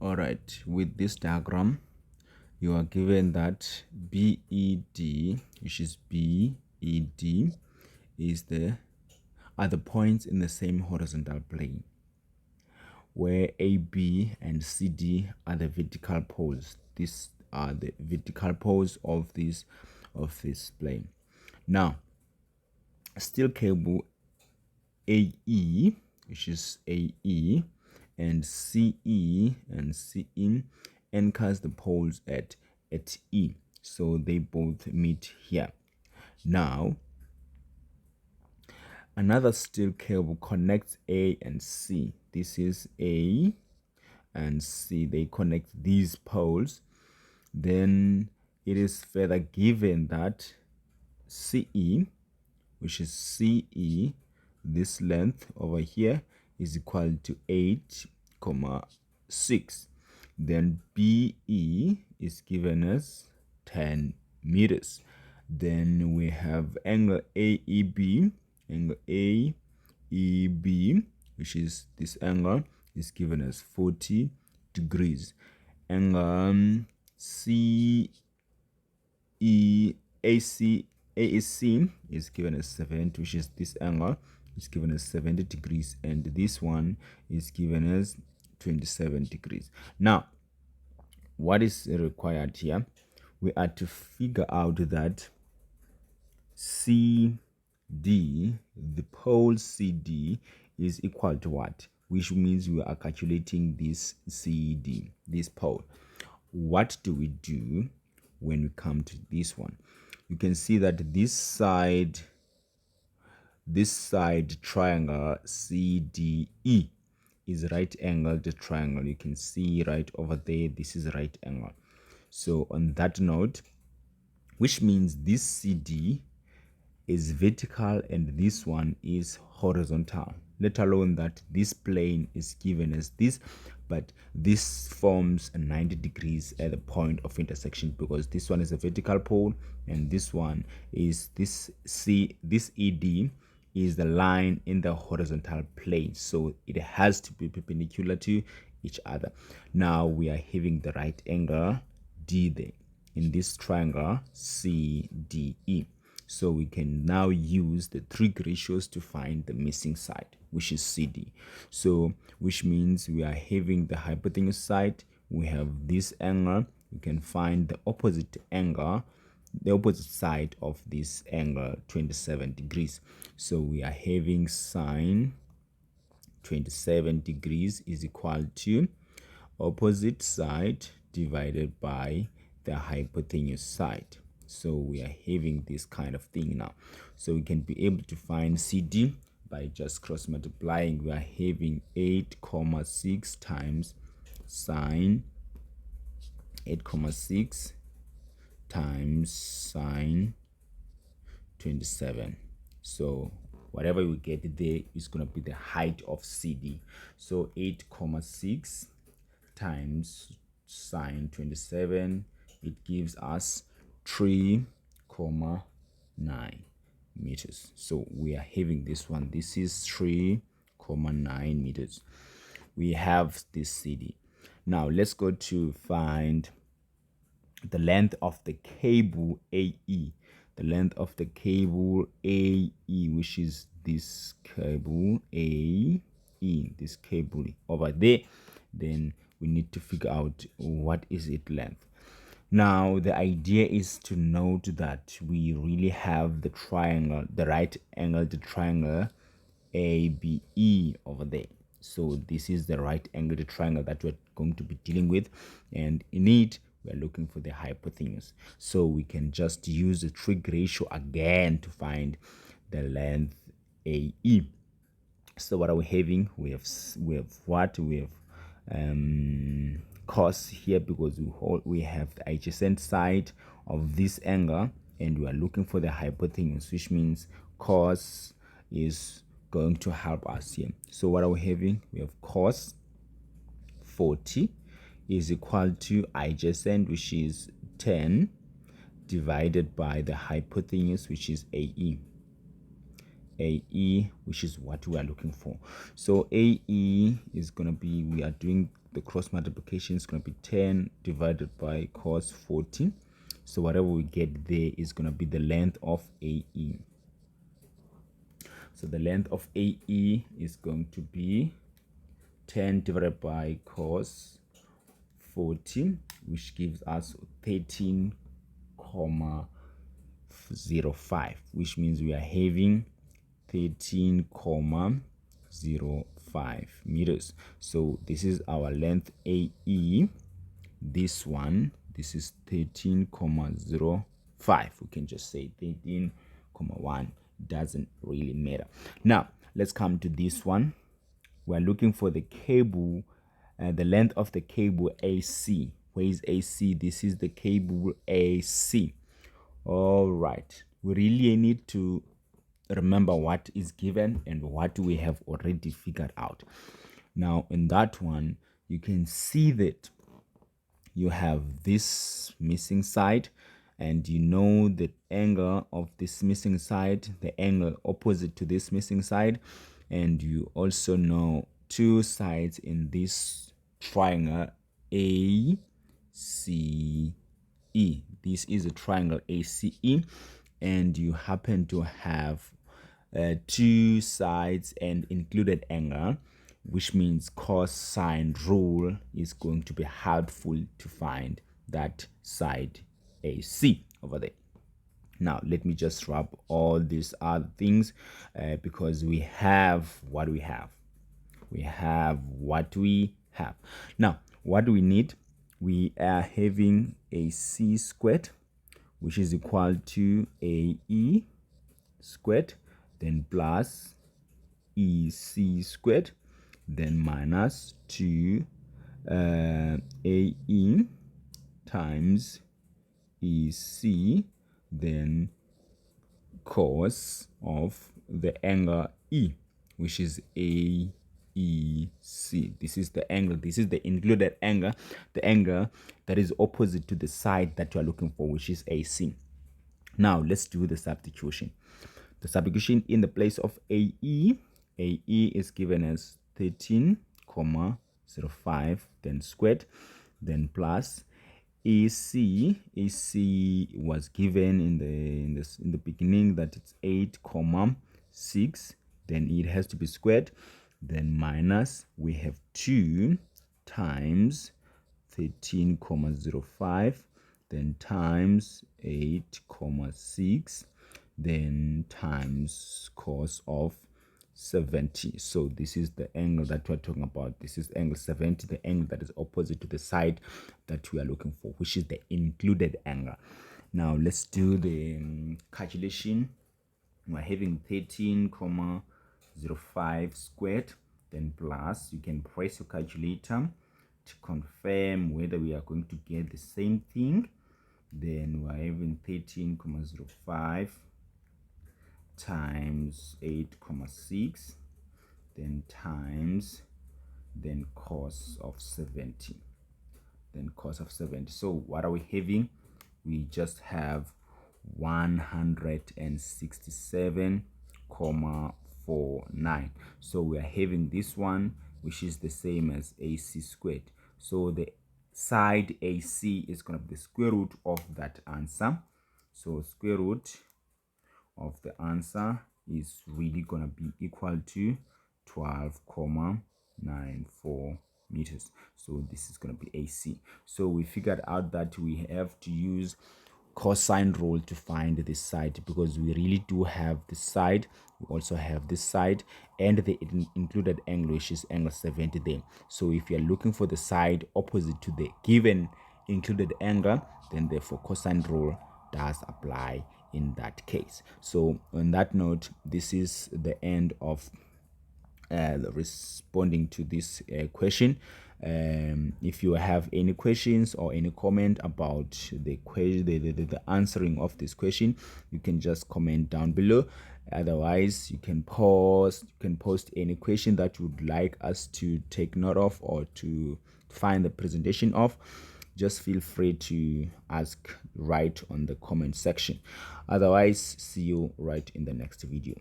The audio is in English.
All right, with this diagram, you are given that BED, which is BED, are the points in the same horizontal plane, where AB and CD are the vertical poles. These are the vertical poles of this plane. Now, steel cable AE, which is AE, and CE anchors the poles at E, so they both meet here. Now, another steel cable connects A and C. This is A and C. They connect these poles. Then it is further given that CE, which is CE, this length over here is equal to 8,6. Then BE is given as 10 meters. Then we have angle AEB, which is this angle, is given as 40 degrees. Angle AAC is given as 70, which is this angle is given as 70 degrees, and this one is given as 27 degrees. Now, what is required here? We are to figure out that CD, the pole CD, is equal to what? Which means we are calculating this CD, this pole. What do we do when we come to this one? You can see that this side triangle CDE is right angled triangle. You can see right over there, this is right angle. So on that note, which means this CD is vertical and this one is horizontal, let alone that this plane is given as this, but this forms a 90 degrees at the point of intersection, because this one is a vertical pole and this one is this ED is the line in the horizontal plane, so it has to be perpendicular to each other. Now we are having the right angle D there in this triangle CDE. So we can now use the trig ratios to find the missing side, which is CD. So which means we are having the hypotenuse side, we have this angle, we can find the opposite angle, the opposite side of this angle, 27 degrees. So we are having sine 27 degrees is equal to opposite side divided by the hypotenuse side. So we are having this kind of thing now. So we can be able to find CD by just cross multiplying. We are having 8,6 times sine 8,6 times sine 27. So whatever we get there is going to be the height of CD. So 8,6 times sine 27, it gives us 3,9 meters. So we are having this one. This is 3,9 meters. We have this CD. Now let's go to find the length of the cable AE. The length of the cable AE, which is this cable AE, this cable over there. Then we need to figure out what is its length. Now the idea is to note that we really have the triangle, the right angled triangle ABE over there. So this is the right angled triangle that we're going to be dealing with, and in it we're looking for the hypotenuse. So we can just use the trig ratio again to find the length AE. So what are we having? We have cos here, because we have the adjacent side of this angle and we are looking for the hypotenuse, which means cos is going to help us here. So what are we having? We have cos 40 is equal to adjacent, which is 10, divided by the hypotenuse, which is AE, which is what we are looking for. So AE is going to be, we are doing the cross multiplication is going to be 10 divided by cos 40. So whatever we get there is going to be the length of AE. So the length of AE is going to be 10 divided by cos 40, which gives us 13,05, which means we are having 13,05 meters. So this is our length AE. This is 13,05. We can just say 13,1. Doesn't really matter. Now let's come to this one. We're looking for the cable, the length of the cable AC. Where is AC? This is the cable AC. All right, we really need to remember what is given and what we have already figured out. Now in that one, you can see that you have this missing side, and you know the angle of this missing side, the angle opposite to this missing side, and you also know two sides in this triangle ACE. This is a triangle ACE, and you happen to have two sides and included angle, which means cosine rule is going to be helpful to find that side AC over there. Now let me just wrap all these other things because we have what we have. We have what we have. Now what do we need? We are having AC squared, which is equal to AE squared, then plus EC squared, then minus 2 AE times EC, then cos of the angle E, which is AEC. This is the angle, this is the included angle, the angle that is opposite to the side that you are looking for, which is AC. Now let's do the substitution. The substitution in the place of AE is given as 13,05, then squared, then plus AC was given in the beginning that it's 8,6, then it has to be squared, then minus, we have 2 times 13,05, then times 8,6, then times cos of 70. So this is the angle that we're talking about. This is angle 70, the angle that is opposite to the side that we are looking for, which is the included angle. Now let's do the calculation. We're having 13,05 squared, then plus, you can press your calculator to confirm whether we are going to get the same thing. Then we're having 13,05 times 8,6, then times, then cos of 70, then cos of 70. So what are we having? We just have 167,49. So we are having this one, which is the same as AC squared. So the side AC is going to be the square root of that answer. So square root of the answer is really going to be equal to 12,94 meters. So this is going to be AC. So we figured out that we have to use cosine rule to find this side, because we really do have this side, we also have this side, and the included angle, which is angle 70 there. So if you're looking for the side opposite to the given included angle, then therefore cosine rule does apply in that case. So on that note, this is the end of responding to this question. If you have any questions or any comment about the answering of this question, you can just comment down below. Otherwise, you can post any question that you would like us to take note of or to find the presentation of. Just feel free to ask right on the comment section. Otherwise, see you right in the next video.